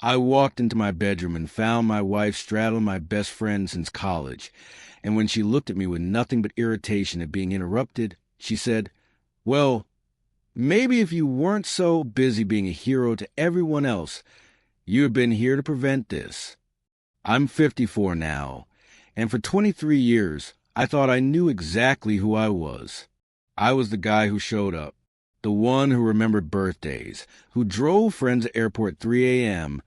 I walked into my bedroom and found my wife straddling my best friend since college, and when she looked at me with nothing but irritation at being interrupted, she said, "Well, maybe if you weren't so busy being a hero to everyone else, you had been here to prevent this." I'm 54 now, and for 23 years, I thought I knew exactly who I was. I was the guy who showed up, the one who remembered birthdays, who drove friends at airport at 3 a.m.,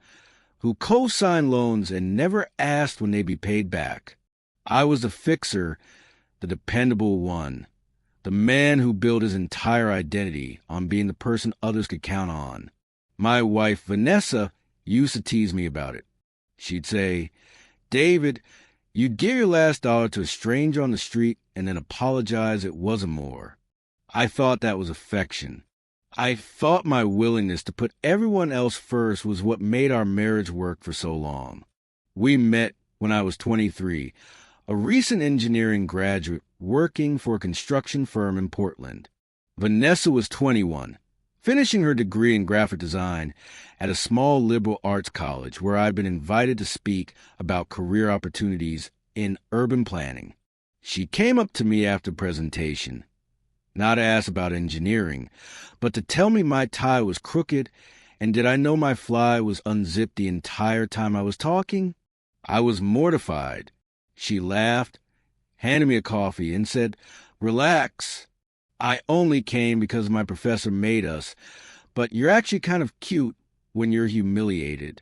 who co-signed loans and never asked when they'd be paid back. I was the fixer, the dependable one, the man who built his entire identity on being the person others could count on. My wife, Vanessa, used to tease me about it. She'd say, "David, you'd give your last dollar to a stranger on the street and then apologize it wasn't more." I thought that was affection. I thought my willingness to put everyone else first was what made our marriage work for so long. We met when I was 23, a recent engineering graduate working for a construction firm in Portland. Vanessa was 21, finishing her degree in graphic design at a small liberal arts college where I'd been invited to speak about career opportunities in urban planning. She came up to me after the presentation, not to ask about engineering, but to tell me my tie was crooked and did I know my fly was unzipped the entire time I was talking? I was mortified. She laughed, handed me a coffee, and said, "Relax. I only came because my professor made us, but you're actually kind of cute when you're humiliated."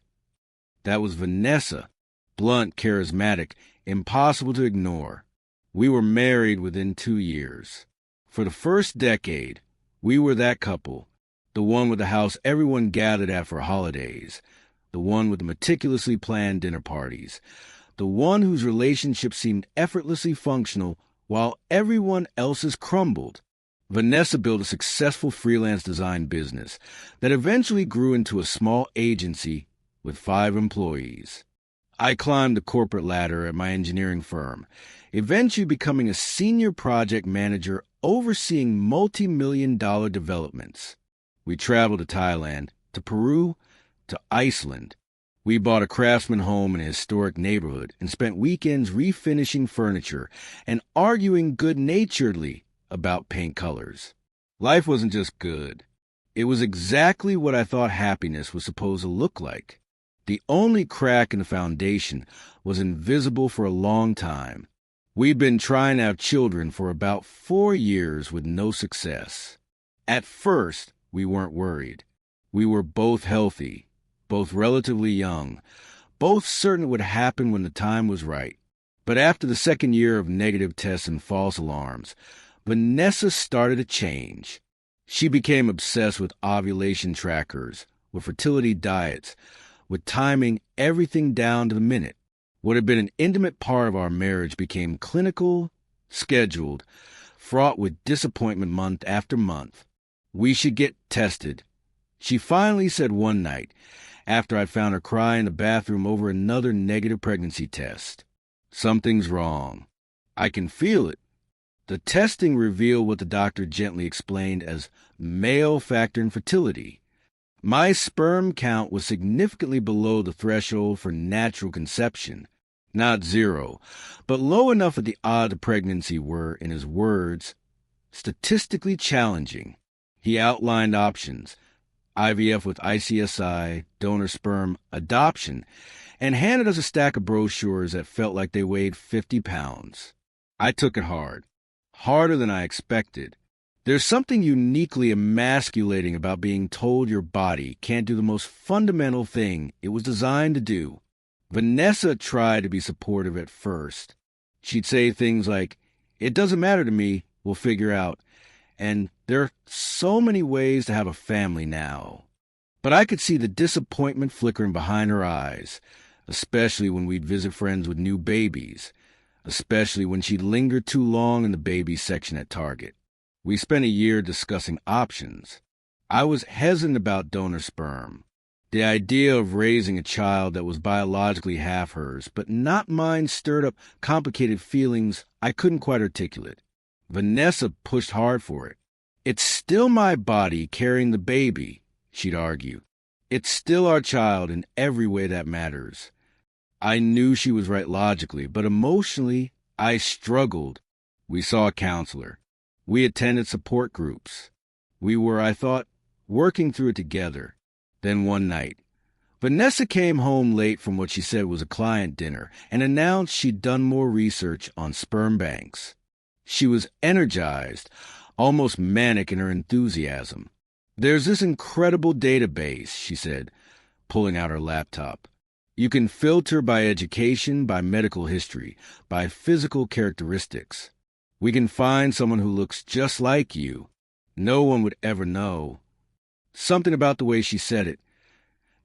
That was Vanessa, blunt, charismatic, impossible to ignore. We were married within 2 years. For the first decade, we were that couple, the one with the house everyone gathered at for holidays, the one with the meticulously planned dinner parties, the one whose relationship seemed effortlessly functional while everyone else's crumbled. Vanessa built a successful freelance design business that eventually grew into a small agency with 5 employees. I climbed the corporate ladder at my engineering firm, eventually becoming a senior project manager overseeing multi-million-dollar developments. We traveled to Thailand, to Peru, to Iceland. We bought a craftsman home in a historic neighborhood and spent weekends refinishing furniture and arguing good-naturedly about paint colors. Life wasn't just good. It was exactly what I thought happiness was supposed to look like. The only crack in the foundation was invisible for a long time. We'd been trying to have children for about 4 years with no success. At first, we weren't worried. We were both healthy, both relatively young, both certain it would happen when the time was right. But after the second year of negative tests and false alarms, Vanessa started to change. She became obsessed with ovulation trackers, with fertility diets, with timing everything down to the minute. What had been an intimate part of our marriage became clinical, scheduled, fraught with disappointment month after month. We should get tested. She finally said one night, after I found her crying in the bathroom over another negative pregnancy test, "Something's wrong. I can feel it." The testing revealed what the doctor gently explained as male factor infertility. My sperm count was significantly below the threshold for natural conception. Not 0, but low enough that the odds of pregnancy were, in his words, statistically challenging. He outlined options: IVF with ICSI, donor sperm, adoption, and handed us a stack of brochures that felt like they weighed 50 pounds. I took it hard, harder than I expected. There's something uniquely emasculating about being told your body can't do the most fundamental thing it was designed to do. Vanessa tried to be supportive at first. She'd say things like, "It doesn't matter to me, we'll figure out," and "There are so many ways to have a family now." But I could see the disappointment flickering behind her eyes, especially when we'd visit friends with new babies, especially when she'd linger too long in the baby section at Target. We spent a year discussing options. I was hesitant about donor sperm. The idea of raising a child that was biologically half hers, but not mine, stirred up complicated feelings I couldn't quite articulate. Vanessa pushed hard for it. "It's still my body carrying the baby," she'd argue. It's still our child in every way that matters. I knew she was right logically, but emotionally, I struggled. We saw a counselor. We attended support groups. We were, I thought, working through it together. Then one night, Vanessa came home late from what she said was a client dinner and announced she'd done more research on sperm banks. She was energized, almost manic in her enthusiasm. "There's this incredible database," she said, pulling out her laptop. "You can filter by education, by medical history, by physical characteristics. We can find someone who looks just like you. No one would ever know." Something about the way she said it,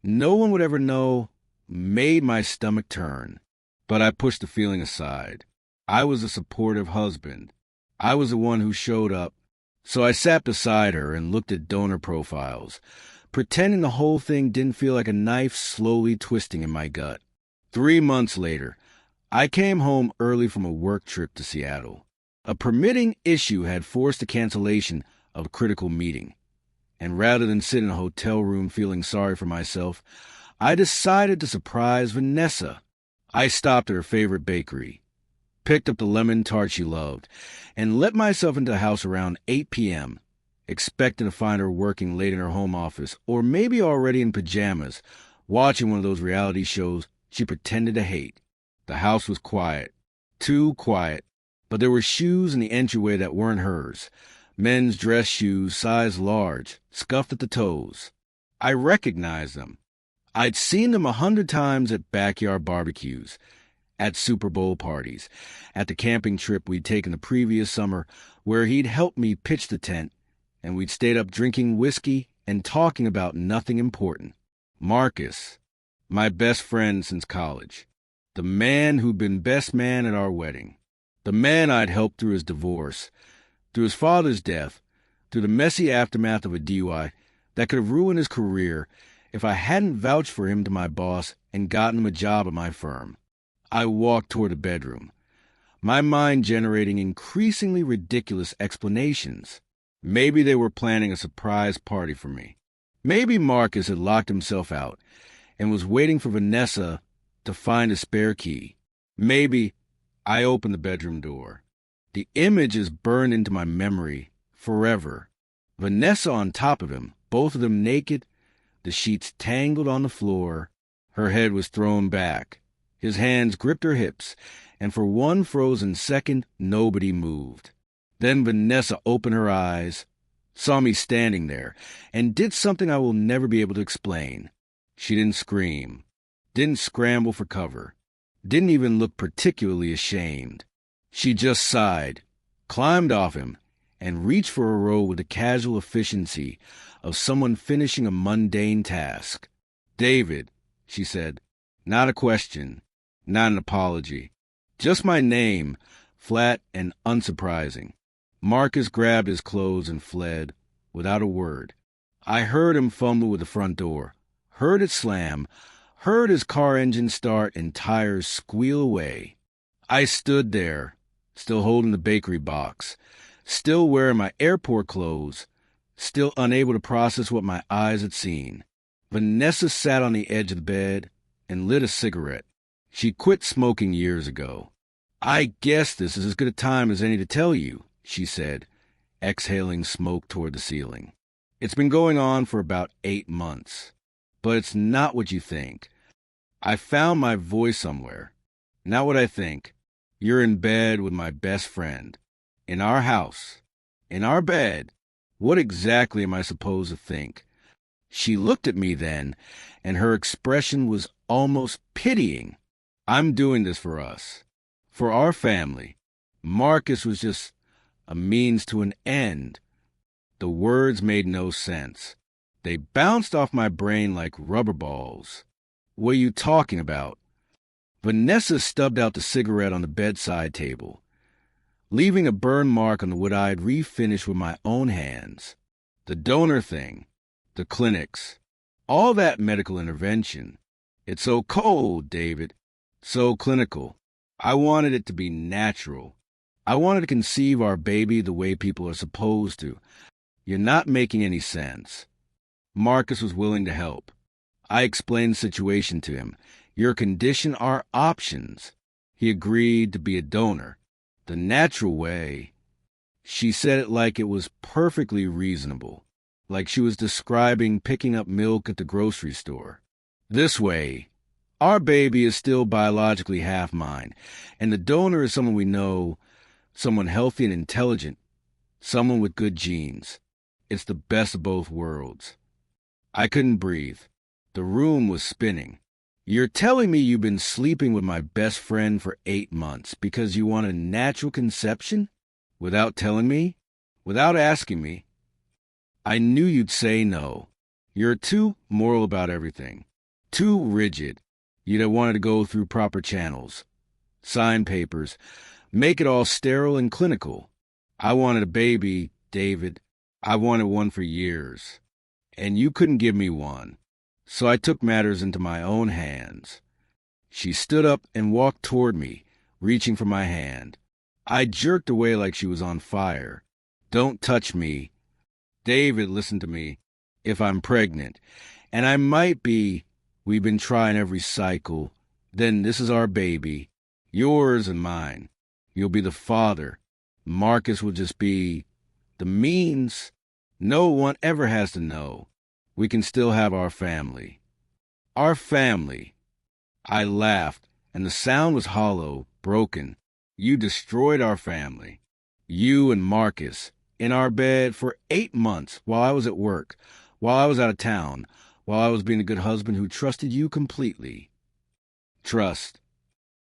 "no one would ever know," made my stomach turn. But I pushed the feeling aside. I was a supportive husband. I was the one who showed up. So I sat beside her and looked at donor profiles, pretending the whole thing didn't feel like a knife slowly twisting in my gut. 3 months later, I came home early from a work trip to Seattle. A permitting issue had forced a cancellation of a critical meeting. And rather than sit in a hotel room feeling sorry for myself, I decided to surprise Vanessa. I stopped at her favorite bakery, picked up the lemon tart she loved, and let myself into the house around 8 p.m., expecting to find her working late in her home office, or maybe already in pajamas, watching one of those reality shows she pretended to hate. The house was quiet, too quiet, but there were shoes in the entryway that weren't hers. Men's dress shoes, size large, scuffed at the toes. I recognized them. I'd seen them 100 times at backyard barbecues, at Super Bowl parties, at the camping trip we'd taken the previous summer where he'd helped me pitch the tent, and we'd stayed up drinking whiskey and talking about nothing important. Marcus, my best friend since college, the man who'd been best man at our wedding, the man I'd helped through his divorce, through his father's death, through the messy aftermath of a DUI that could have ruined his career if I hadn't vouched for him to my boss and gotten him a job at my firm. I walked toward the bedroom, my mind generating increasingly ridiculous explanations. Maybe they were planning a surprise party for me. Maybe Marcus had locked himself out and was waiting for Vanessa to find a spare key. Maybe I opened the bedroom door. The image is burned into my memory forever. Vanessa on top of him, both of them naked, the sheets tangled on the floor. Her head was thrown back. His hands gripped her hips, and for one frozen second, nobody moved. Then Vanessa opened her eyes, saw me standing there, and did something I will never be able to explain. She didn't scream, didn't scramble for cover, didn't even look particularly ashamed. She just sighed, climbed off him, and reached for a roll with the casual efficiency of someone finishing a mundane task. "David," she said, not a question. Not an apology. Just my name, flat and unsurprising. Marcus grabbed his clothes and fled, without a word. I heard him fumble with the front door, heard it slam, heard his car engine start and tires squeal away. I stood there, still holding the bakery box, still wearing my airport clothes, still unable to process what my eyes had seen. Vanessa sat on the edge of the bed and lit a cigarette. She quit smoking years ago. "I guess this is as good a time as any to tell you," she said, exhaling smoke toward the ceiling. "It's been going on for about 8 months. But it's not what you think. I found my voice somewhere. Not what I think. You're in bed with my best friend. In our house. In our bed. What exactly am I supposed to think?" She looked at me then, and her expression was almost pitying. "I'm doing this for us. For our family. Marcus was just a means to an end." The words made no sense. They bounced off my brain like rubber balls. "What are you talking about?" Vanessa stubbed out the cigarette on the bedside table, leaving a burn mark on the wood I had refinished with my own hands. "The donor thing. The clinics. All that medical intervention. It's so cold, David. So clinical. I wanted it to be natural. I wanted to conceive our baby the way people are supposed to. You're not making any sense." Marcus was willing to help. I explained the situation to him. Your condition are options. He agreed to be a donor. The natural way. She said it like it was perfectly reasonable, like she was describing picking up milk at the grocery store. This way, our baby is still biologically half mine, and the donor is someone we know, someone healthy and intelligent, someone with good genes. It's the best of both worlds. I couldn't breathe. The room was spinning. You're telling me you've been sleeping with my best friend for 8 months because you want a natural conception? Without telling me? Without asking me? I knew you'd say no. You're too moral about everything. Too rigid. You'd have wanted to go through proper channels. Sign papers. Make it all sterile and clinical. I wanted a baby, David. I wanted one for years. And you couldn't give me one. So I took matters into my own hands. She stood up and walked toward me, reaching for my hand. I jerked away like she was on fire. Don't touch me. David, listen to me. If I'm pregnant, and I might be, we've been trying every cycle, then this is our baby, yours and mine. You'll be the father. Marcus will just be the means. No one ever has to know. We can still have our family. Our family. I laughed, and the sound was hollow, broken. You destroyed our family. You and Marcus, in our bed for 8 months while I was at work, while I was out of town, while I was being a good husband who trusted you completely. Trust.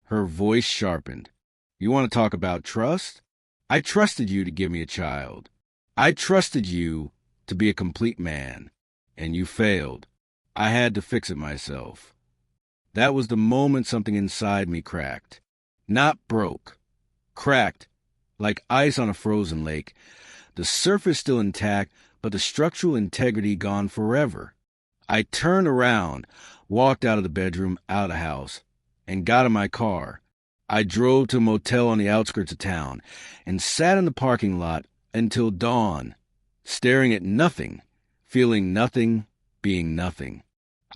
Her voice sharpened. You want to talk about trust? I trusted you to give me a child. I trusted you to be a complete man, and you failed. I had to fix it myself. That was the moment something inside me cracked. Not broke. Cracked, like ice on a frozen lake. The surface still intact, but the structural integrity gone forever. I turned around, walked out of the bedroom, out of the house, and got in my car. I drove to a motel on the outskirts of town and sat in the parking lot until dawn, staring at nothing, feeling nothing, being nothing.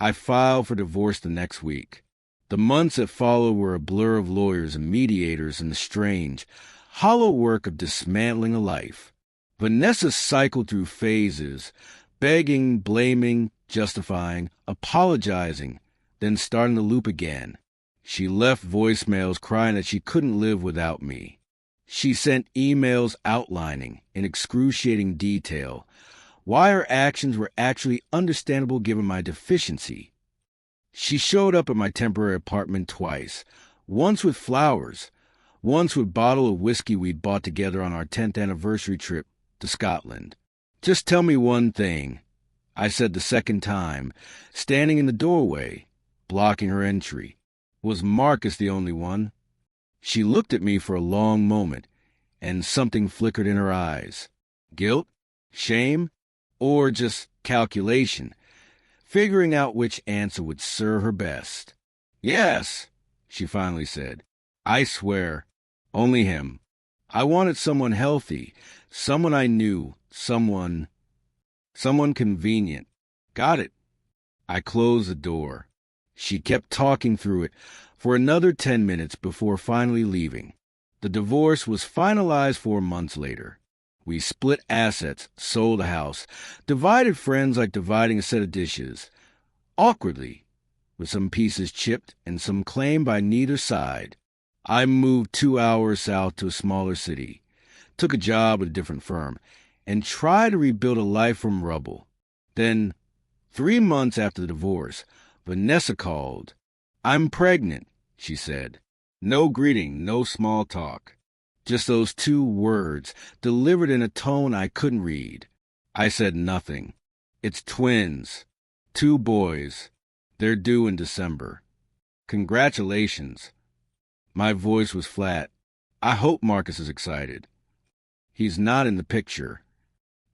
I filed for divorce the next week. The months that followed were a blur of lawyers and mediators and the strange, hollow work of dismantling a life. Vanessa cycled through phases, begging, blaming, justifying, apologizing, then starting the loop again. She left voicemails crying that she couldn't live without me. She sent emails outlining, in excruciating detail, why her actions were actually understandable given my deficiency. She showed up at my temporary apartment twice, once with flowers, once with a bottle of whiskey we'd bought together on our 10th anniversary trip to Scotland. Just tell me one thing, I said the second time, standing in the doorway, blocking her entry. Was Marcus the only one? She looked at me for a long moment, and something flickered in her eyes. Guilt? Shame? Or just calculation? Figuring out which answer would serve her best. Yes, she finally said. I swear, only him. I wanted someone healthy, someone I knew, someone convenient. Got it. I closed the door. She kept talking through it for another 10 minutes before finally leaving. The divorce was finalized 4 months later. We split assets, sold a house, divided friends like dividing a set of dishes, awkwardly, with some pieces chipped and some claimed by neither side. I moved 2 hours south to a smaller city, took a job with a different firm, and tried to rebuild a life from rubble. Then, 3 months after the divorce, Vanessa called. I'm pregnant, she said. No greeting, no small talk. Just those 2 words, delivered in a tone I couldn't read. I said nothing. It's twins. 2 boys. They're due in December. Congratulations. My voice was flat. I hope Marcus is excited. He's not in the picture.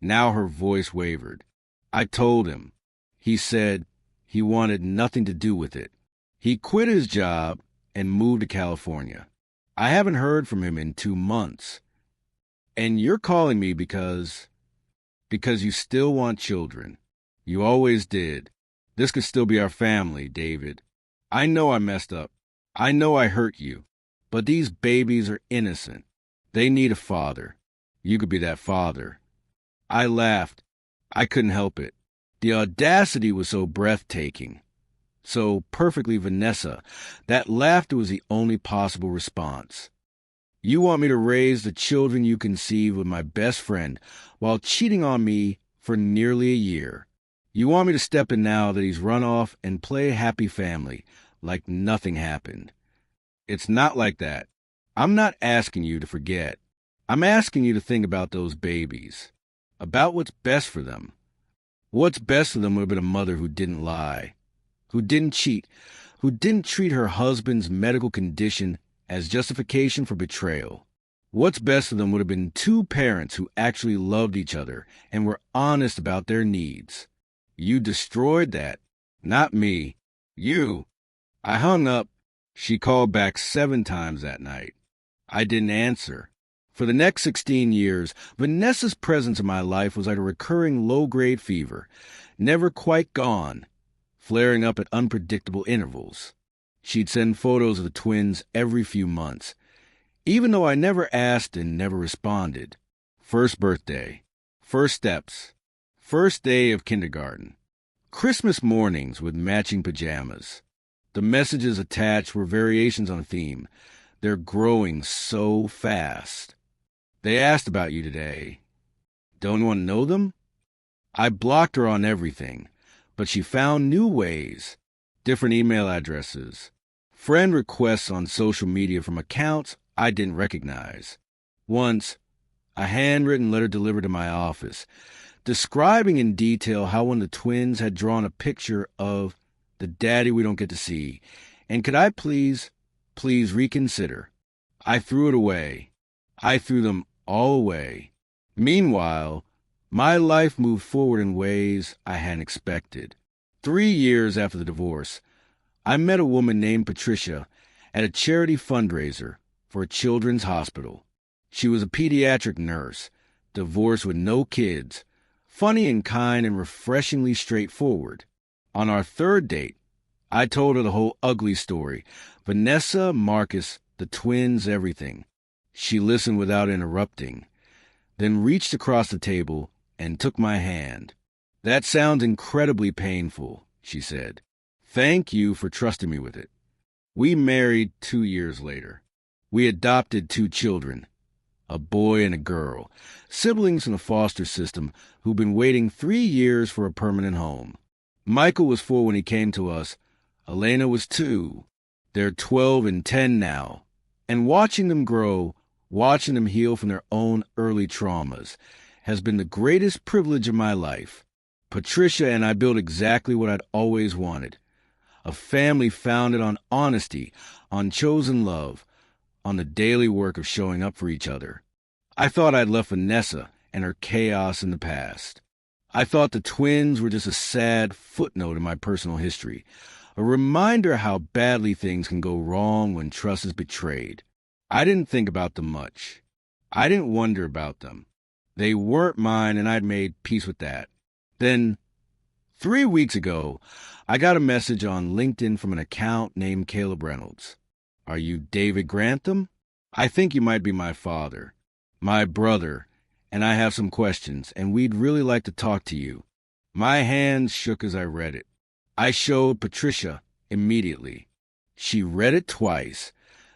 Now her voice wavered. I told him. He said he wanted nothing to do with it. He quit his job and moved to California. I haven't heard from him in 2 months. And you're calling me because you still want children. You always did. This could still be our family, David. I know I messed up. I know I hurt you. But these babies are innocent. They need a father. You could be that father." I laughed. I couldn't help it. The audacity was so breathtaking, so perfectly Vanessa, that laughter was the only possible response. "You want me to raise the children you conceived with my best friend while cheating on me for nearly a year. You want me to step in now that he's run off and play a happy family like nothing happened. It's not like that. I'm not asking you to forget. I'm asking you to think about those babies, about what's best for them. What's best for them would have been a mother who didn't lie, who didn't cheat, who didn't treat her husband's medical condition as justification for betrayal. What's best for them would have been two parents who actually loved each other and were honest about their needs. You destroyed that. Not me. You." I hung up. She called back 7 times that night. I didn't answer. For the next 16 years, Vanessa's presence in my life was like a recurring low-grade fever, never quite gone, flaring up at unpredictable intervals. She'd send photos of the twins every few months, even though I never asked and never responded. First birthday, first steps, first day of kindergarten, Christmas mornings with matching pajamas. The messages attached were variations on a theme. They're growing so fast. They asked about you today. Don't want to know them? I blocked her on everything, but she found new ways, different email addresses, friend requests on social media from accounts I didn't recognize. Once, a handwritten letter delivered to my office, describing in detail how one of the twins had drawn a picture of the daddy we don't get to see, and could I please reconsider. I threw it away. I threw them all away. Meanwhile, my life moved forward in ways I hadn't expected. 3 years after the divorce, I met a woman named Patricia at a charity fundraiser for a children's hospital. She was a pediatric nurse, divorced with no kids, funny and kind and refreshingly straightforward. On our 3rd date, I told her the whole ugly story. Vanessa, Marcus, the twins, everything. She listened without interrupting, then reached across the table and took my hand. "That sounds incredibly painful," she said. "Thank you for trusting me with it." We married 2 years later. We adopted 2 children, a boy and a girl, siblings from the foster system who've been waiting 3 years for a permanent home. Michael was 4 when he came to us. Elena was 2. They're 12 and 10 now. And watching them grow, watching them heal from their own early traumas, has been the greatest privilege of my life. Patricia and I built exactly what I'd always wanted. A family founded on honesty, on chosen love, on the daily work of showing up for each other. I thought I'd left Vanessa and her chaos in the past. I thought the twins were just a sad footnote in my personal history, a reminder how badly things can go wrong when trust is betrayed. I didn't think about them much. I didn't wonder about them. They weren't mine, and I'd made peace with that. Then, 3 weeks ago, I got a message on LinkedIn from an account named Caleb Reynolds. "Are you David Grantham? I think you might be my father, my brother, and I have some questions, and we'd really like to talk to you." My hands shook as I read it. I showed Patricia immediately. She read it twice,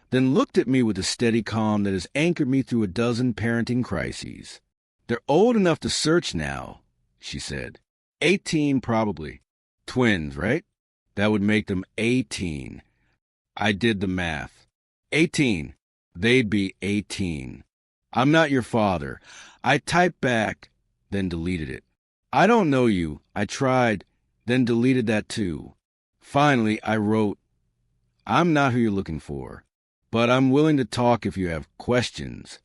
then looked at me with a steady calm that has anchored me through a dozen parenting crises. "They're old enough to search now," she said. 18 probably. Twins, right? That would make them 18. I did the math. 18. They'd be 18. "I'm not your father." I typed back, then deleted it. "I don't know you. I tried, then deleted that too." Finally, I wrote, "I'm not who you're looking for, but I'm willing to talk if you have questions."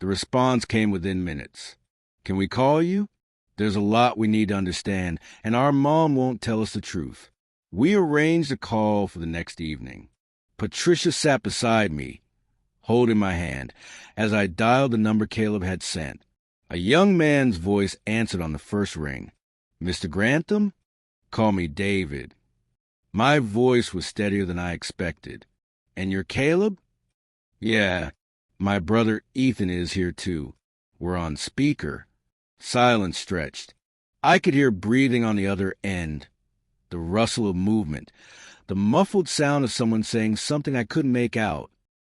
The response came within minutes. "Can we call you? There's a lot we need to understand, and our mom won't tell us the truth." We arranged a call for the next evening. Patricia sat beside me, holding my hand, as I dialed the number Caleb had sent. A young man's voice answered on the first ring. "Mr. Grantham?" Call me David. My voice was steadier than I expected. And you're Caleb? Yeah, my brother Ethan is here too. We're on speaker. Silence stretched. I could hear breathing on the other end, the rustle of movement, the muffled sound of someone saying something I couldn't make out.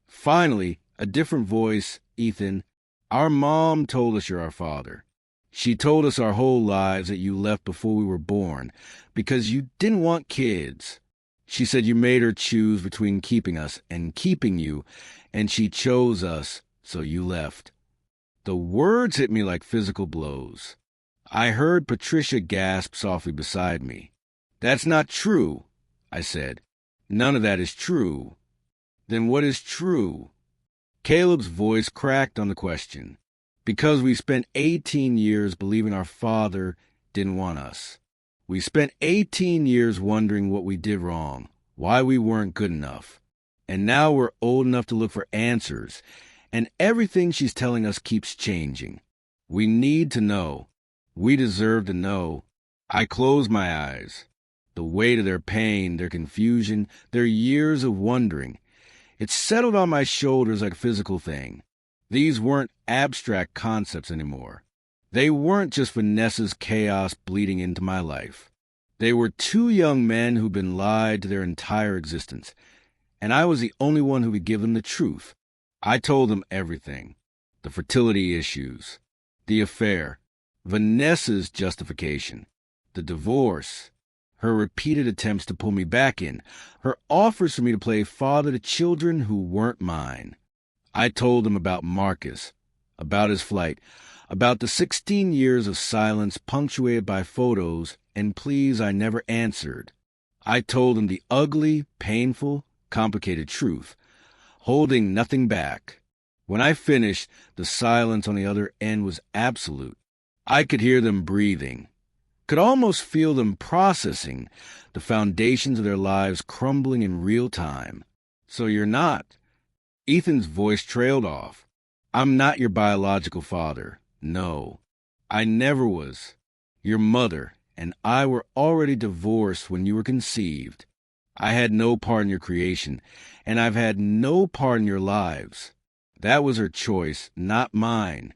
Finally, a different voice, Ethan, our mom told us you're our father. She told us our whole lives that you left before we were born because you didn't want kids. She said you made her choose between keeping us and keeping you, and she chose us, so you left. The words hit me like physical blows. I heard Patricia gasp softly beside me. That's not true, I said. None of that is true. Then what is true? Caleb's voice cracked on the question. Because we spent 18 years believing our father didn't want us. We spent 18 years wondering what we did wrong, why we weren't good enough. And now we're old enough to look for answers, and everything she's telling us keeps changing. We need to know. We deserve to know. I close my eyes. The weight of their pain, their confusion, their years of wondering. It settled on my shoulders like a physical thing. These weren't abstract concepts anymore. They weren't just Vanessa's chaos bleeding into my life. They were two young men who'd been lied to their entire existence, and I was the only one who could give them the truth. I told them everything. The fertility issues, the affair, Vanessa's justification, the divorce, her repeated attempts to pull me back in, her offers for me to play father to children who weren't mine. I told him about Marcus, about his flight, about the 16 years of silence punctuated by photos and pleas I never answered. I told him the ugly, painful, complicated truth, holding nothing back. When I finished, the silence on the other end was absolute. I could hear them breathing, could almost feel them processing, the foundations of their lives crumbling in real time. So you're not. Ethan's voice trailed off. I'm not your biological father. No, I never was. Your mother and I were already divorced when you were conceived. I had no part in your creation, and I've had no part in your lives. That was her choice, not mine.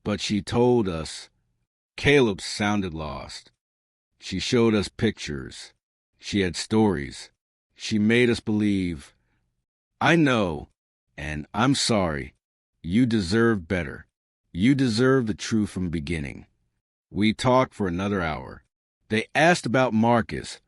But she told us. Caleb sounded lost. She showed us pictures. She had stories. She made us believe. I know. And I'm sorry. You deserve better. You deserve the truth from the beginning. We talked for another hour. They asked about Marcus,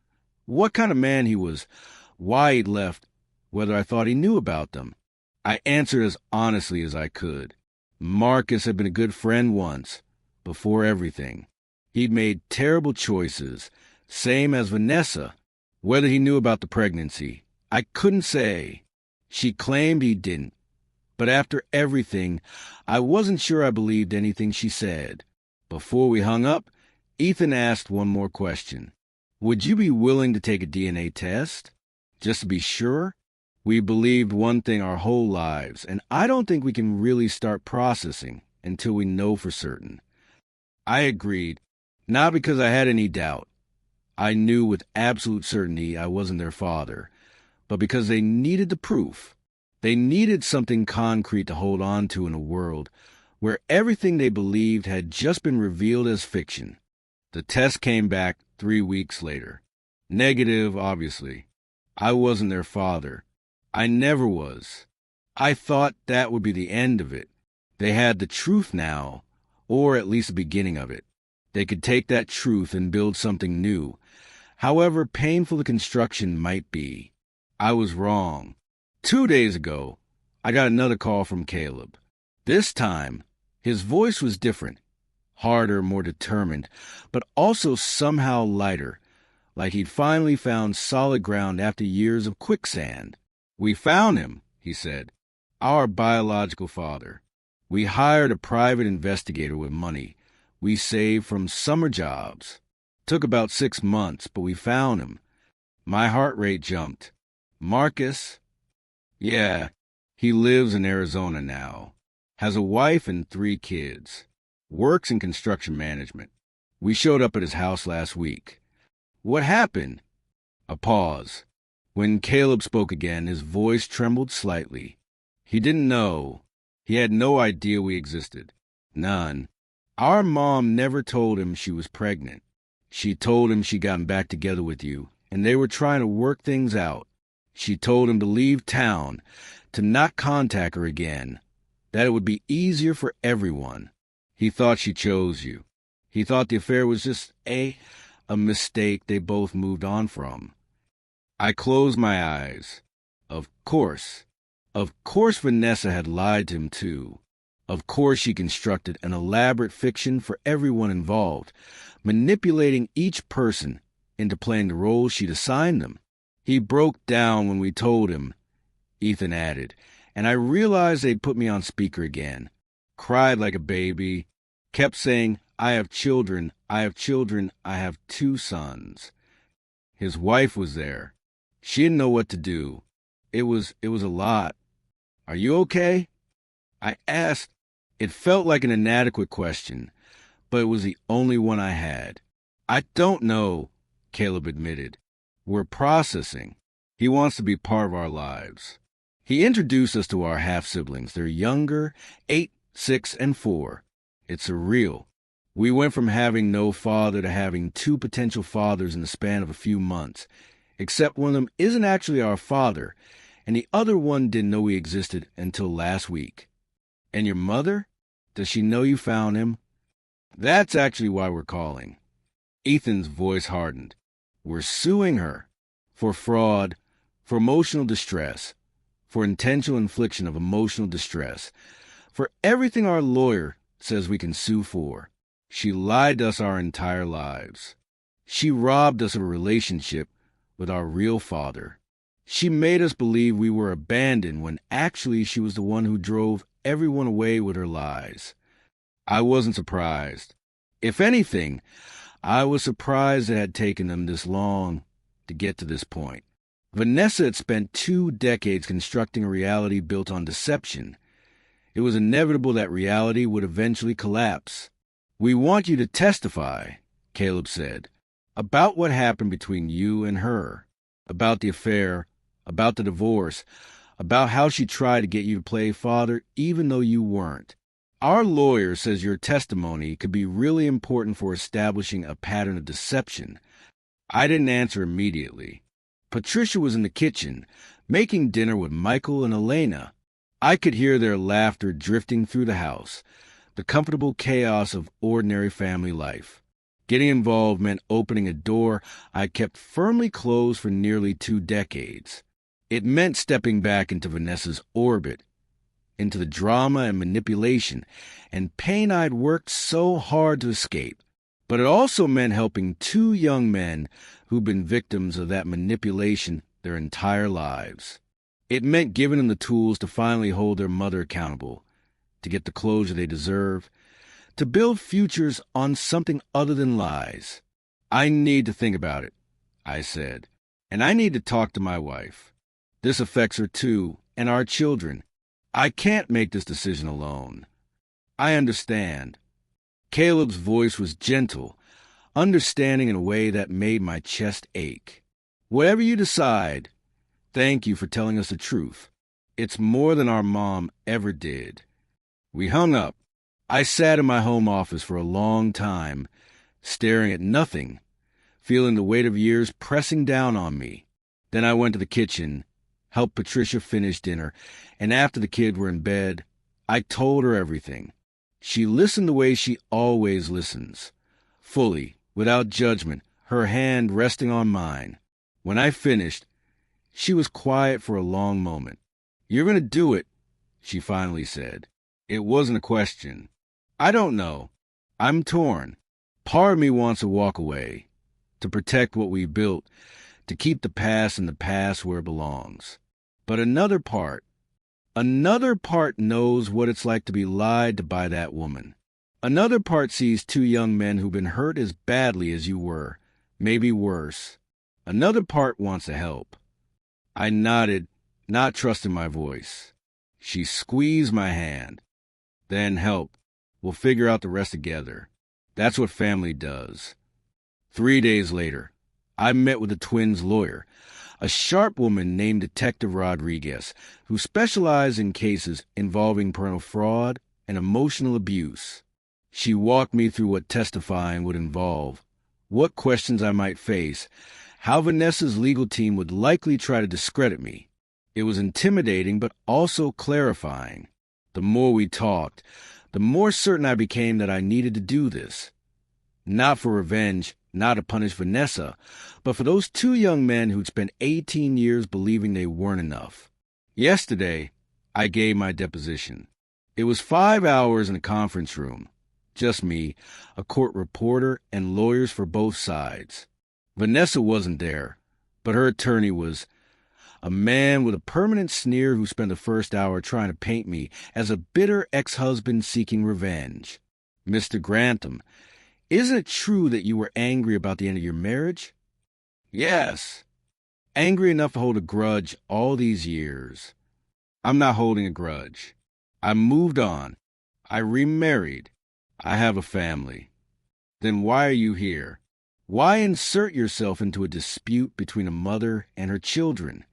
what kind of man he was, why he'd left, whether I thought he knew about them. I answered as honestly as I could. Marcus had been a good friend once, before everything. He'd made terrible choices, same as Vanessa. Whether he knew about the pregnancy, I couldn't say. She claimed he didn't, but after everything, I wasn't sure I believed anything she said. Before we hung up, Ethan asked one more question. Would you be willing to take a DNA test? Just to be sure? We believed one thing our whole lives, and I don't think we can really start processing until we know for certain. I agreed, not because I had any doubt. I knew with absolute certainty I wasn't their father, but because they needed the proof. They needed something concrete to hold on to in a world where everything they believed had just been revealed as fiction. The test came back 3 weeks later. Negative, obviously. I wasn't their father. I never was. I thought that would be the end of it. They had the truth now, or at least the beginning of it. They could take that truth and build something new, however painful the construction might be. I was wrong. 2 days ago, I got another call from Caleb. This time, his voice was different, harder, more determined, but also somehow lighter, like he'd finally found solid ground after years of quicksand. We found him, he said, our biological father. We hired a private investigator with money we saved from summer jobs. Took about 6 months, but we found him. My heart rate jumped. Marcus? Yeah, he lives in Arizona now. Has a wife and 3 kids. Works in construction management. We showed up at his house last week. What happened? A pause. When Caleb spoke again, his voice trembled slightly. He didn't know. He had no idea we existed. None. Our mom never told him she was pregnant. She told him she'd gotten back together with you, and they were trying to work things out. She told him to leave town, to not contact her again, that it would be easier for everyone. He thought she chose you. He thought the affair was just a mistake they both moved on from. I closed my eyes. Of course. Of course Vanessa had lied to him too. Of course she constructed an elaborate fiction for everyone involved, manipulating each person into playing the roles she'd assigned them. He broke down when we told him, Ethan added, and I realized they'd put me on speaker again. Cried like a baby, kept saying, I have children, I have children, I have 2 sons. His wife was there. She didn't know what to do. It was a lot. Are you okay? I asked. It felt like an inadequate question, but it was the only one I had. I don't know, Caleb admitted. We're processing. He wants to be part of our lives. He introduced us to our half-siblings. They're younger, 8, 6, and 4. It's surreal. We went from having no father to having 2 potential fathers in the span of a few months, except one of them isn't actually our father, and the other one didn't know we existed until last week. And your mother? Does she know you found him? That's actually why we're calling. Ethan's voice hardened. We're suing her for fraud, for emotional distress, for intentional infliction of emotional distress, for everything our lawyer says we can sue for. She lied to us our entire lives. She robbed us of a relationship with our real father. She made us believe we were abandoned when actually she was the one who drove everyone away with her lies. I wasn't surprised. If anything, I was surprised it had taken them this long to get to this point. Vanessa had spent 2 decades constructing a reality built on deception. It was inevitable that reality would eventually collapse. We want you to testify, Caleb said, about what happened between you and her, about the affair, about the divorce, about how she tried to get you to play father even though you weren't. Our lawyer says your testimony could be really important for establishing a pattern of deception. I didn't answer immediately. Patricia was in the kitchen, making dinner with Michael and Elena. I could hear their laughter drifting through the house, the comfortable chaos of ordinary family life. Getting involved meant opening a door I kept firmly closed for nearly 2 decades. It meant stepping back into Vanessa's orbit, into the drama and manipulation and pain I'd worked so hard to escape. But it also meant helping 2 young men who'd been victims of that manipulation their entire lives. It meant giving them the tools to finally hold their mother accountable, to get the closure they deserve, to build futures on something other than lies. I need to think about it, I said, and I need to talk to my wife. This affects her too, and our children. I can't make this decision alone. I understand. Caleb's voice was gentle, understanding in a way that made my chest ache. Whatever you decide, thank you for telling us the truth. It's more than our mom ever did. We hung up. I sat in my home office for a long time, staring at nothing, feeling the weight of years pressing down on me. Then I went to the kitchen, helped Patricia finish dinner, and after the kids were in bed, I told her everything. She listened the way she always listens, fully, without judgment, her hand resting on mine. When I finished, she was quiet for a long moment. You're going to do it, she finally said. It wasn't a question. I don't know. I'm torn. Part of me wants to walk away, to protect what we built, to keep the past in the past where it belongs. But another part knows what it's like to be lied to by that woman. Another part sees 2 young men who've been hurt as badly as you were, maybe worse. Another part wants to help. I nodded, not trusting my voice. She squeezed my hand. Then help. We'll figure out the rest together. That's what family does. 3 days later, I met with the twins' lawyer, a sharp woman named Detective Rodriguez, who specialized in cases involving parental fraud and emotional abuse. She walked me through what testifying would involve, what questions I might face, how Vanessa's legal team would likely try to discredit me. It was intimidating, but also clarifying. The more we talked, the more certain I became that I needed to do this. Not for revenge, not to punish Vanessa, but for those two young men who'd spent 18 years believing they weren't enough. Yesterday, I gave my deposition. It was 5 hours in a conference room. Just me, a court reporter, and lawyers for both sides. Vanessa wasn't there, but her attorney was. A man with a permanent sneer who spent the first hour trying to paint me as a bitter ex-husband seeking revenge. Mr. Grantham, isn't it true that you were angry about the end of your marriage? Yes. Angry enough to hold a grudge all these years. I'm not holding a grudge. I moved on. I remarried. I have a family. Then why are you here? Why insert yourself into a dispute between a mother and her children?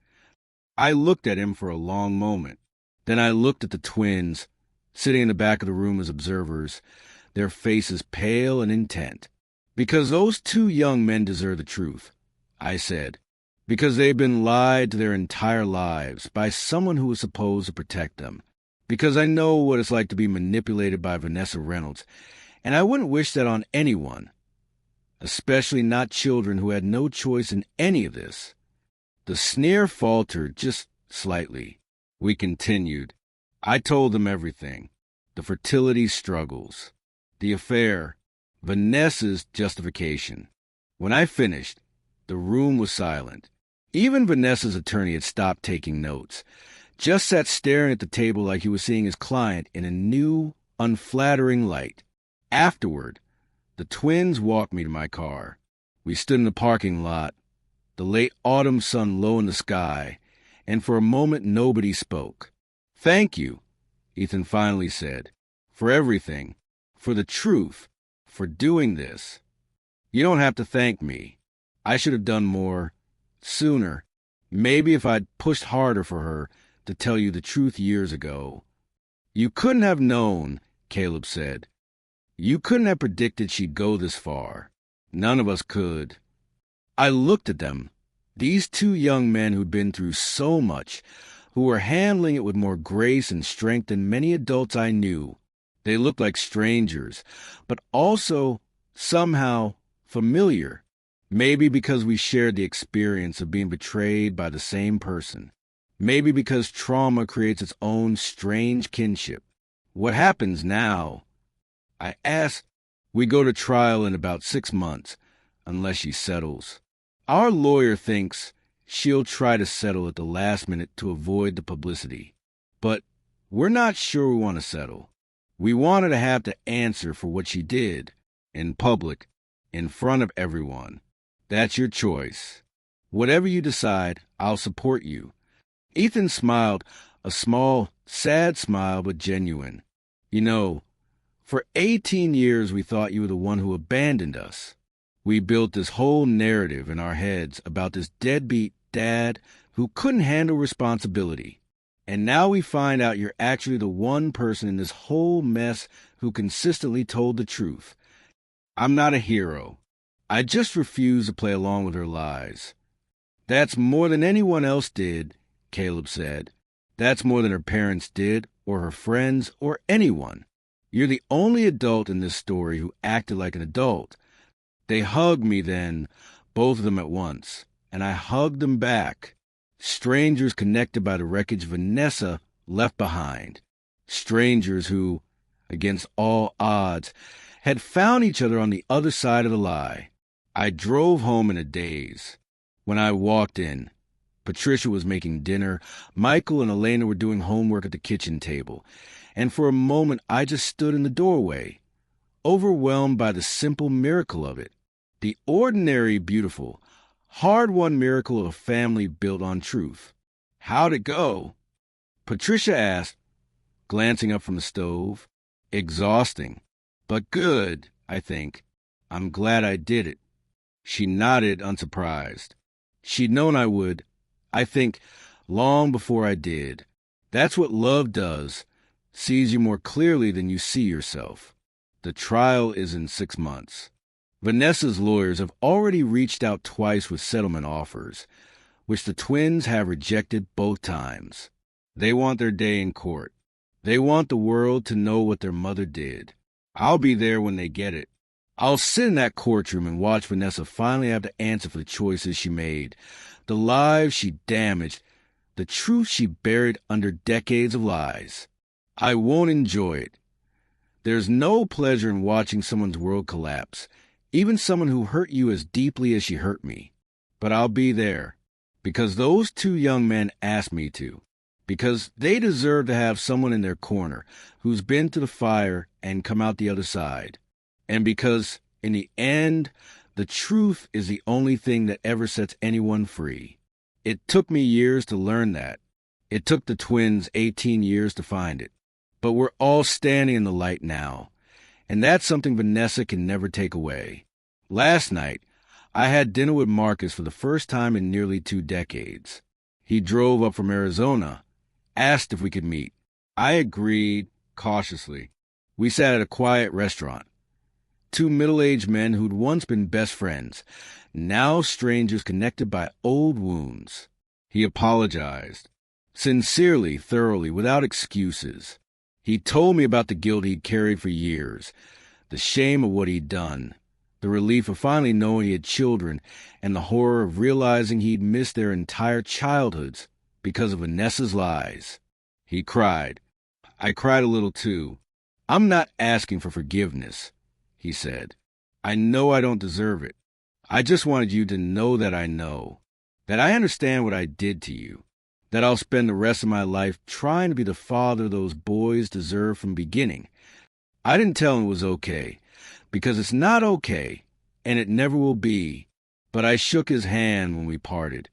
I looked at him for a long moment. Then I looked at the twins, sitting in the back of the room as observers, their faces pale and intent. Because those two young men deserve the truth, I said. Because they've been lied to their entire lives by someone who was supposed to protect them. Because I know what it's like to be manipulated by Vanessa Reynolds, and I wouldn't wish that on anyone, especially not children who had no choice in any of this. The sneer faltered just slightly. We continued. I told them everything. The fertility struggles. The affair. Vanessa's justification. When I finished, the room was silent. Even Vanessa's attorney had stopped taking notes. Just sat staring at the table like he was seeing his client in a new, unflattering light. Afterward, the twins walked me to my car. We stood in the parking lot, the late autumn sun low in the sky, and for a moment nobody spoke. Thank you, Ethan finally said, for everything, for the truth, for doing this. You don't have to thank me. I should have done more, sooner. Maybe if I'd pushed harder for her to tell you the truth years ago. You couldn't have known, Caleb said. You couldn't have predicted she'd go this far. None of us could. I looked at them, these two young men who'd been through so much, who were handling it with more grace and strength than many adults I knew. They looked like strangers, but also, somehow, familiar. Maybe because we shared the experience of being betrayed by the same person. Maybe because trauma creates its own strange kinship. What happens now? I asked. We go to trial in about 6 months, unless she settles. Our lawyer thinks she'll try to settle at the last minute to avoid the publicity. But we're not sure we want to settle. We want her to have to answer for what she did, in public, in front of everyone. That's your choice. Whatever you decide, I'll support you. Ethan smiled, a small, sad smile, but genuine. You know, for 18 years we thought you were the one who abandoned us. We built this whole narrative in our heads about this deadbeat dad who couldn't handle responsibility. And now we find out you're actually the one person in this whole mess who consistently told the truth. I'm not a hero. I just refuse to play along with her lies. That's more than anyone else did, Caleb said. That's more than her parents did, or her friends, or anyone. You're the only adult in this story who acted like an adult. They hugged me then, both of them at once, and I hugged them back. Strangers connected by the wreckage Vanessa left behind. Strangers who, against all odds, had found each other on the other side of the lie. I drove home in a daze. When I walked in, Patricia was making dinner, Michael and Elena were doing homework at the kitchen table, and for a moment I just stood in the doorway, overwhelmed by the simple miracle of it, the ordinary beautiful, hard-won miracle of a family built on truth. How'd it go? Patricia asked, glancing up from the stove. Exhausting, but good, I think. I'm glad I did it. She nodded, unsurprised. She'd known I would, I think, long before I did. That's what love does, sees you more clearly than you see yourself. The trial is in 6 months. Vanessa's lawyers have already reached out twice with settlement offers, which the twins have rejected both times. They want their day in court. They want the world to know what their mother did. I'll be there when they get it. I'll sit in that courtroom and watch Vanessa finally have to answer for the choices she made, the lives she damaged, the truth she buried under decades of lies. I won't enjoy it. There's no pleasure in watching someone's world collapse, even someone who hurt you as deeply as she hurt me. But I'll be there, because those 2 young men asked me to, because they deserve to have someone in their corner who's been through the fire and come out the other side. And because, in the end, the truth is the only thing that ever sets anyone free. It took me years to learn that. It took the twins 18 years to find it. But we're all standing in the light now, and that's something Vanessa can never take away. Last night, I had dinner with Marcus for the first time in nearly 2 decades. He drove up from Arizona, asked if we could meet. I agreed, cautiously. We sat at a quiet restaurant. 2 middle-aged men who'd once been best friends, now strangers connected by old wounds. He apologized. Sincerely, thoroughly, without excuses. He told me about the guilt he'd carried for years, the shame of what he'd done, the relief of finally knowing he had children, and the horror of realizing he'd missed their entire childhoods because of Vanessa's lies. He cried. I cried a little too. I'm not asking for forgiveness, he said. I know I don't deserve it. I just wanted you to know that I know, that I understand what I did to you, that I'll spend the rest of my life trying to be the father those boys deserve from the beginning. I didn't tell him it was okay, because it's not okay, and it never will be. But I shook his hand when we parted,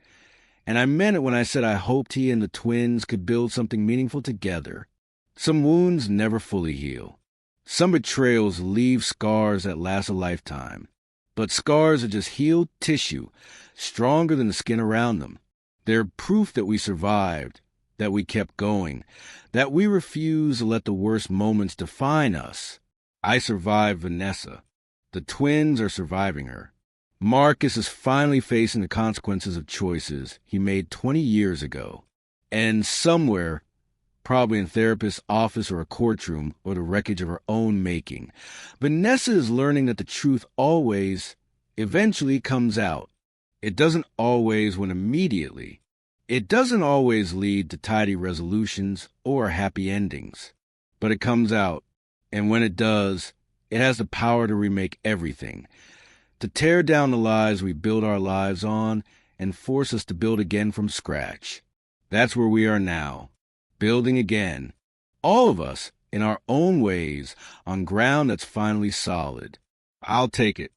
and I meant it when I said I hoped he and the twins could build something meaningful together. Some wounds never fully heal. Some betrayals leave scars that last a lifetime. But scars are just healed tissue, stronger than the skin around them. They're proof that we survived, that we kept going, that we refused to let the worst moments define us. I survived Vanessa. The twins are surviving her. Marcus is finally facing the consequences of choices he made 20 years ago. And somewhere, probably in a therapist's office or a courtroom or the wreckage of her own making, Vanessa is learning that the truth always, eventually comes out. It doesn't always win immediately. It doesn't always lead to tidy resolutions or happy endings. But it comes out, and when it does, it has the power to remake everything, to tear down the lies we build our lives on and force us to build again from scratch. That's where we are now, building again, all of us in our own ways on ground that's finally solid. I'll take it.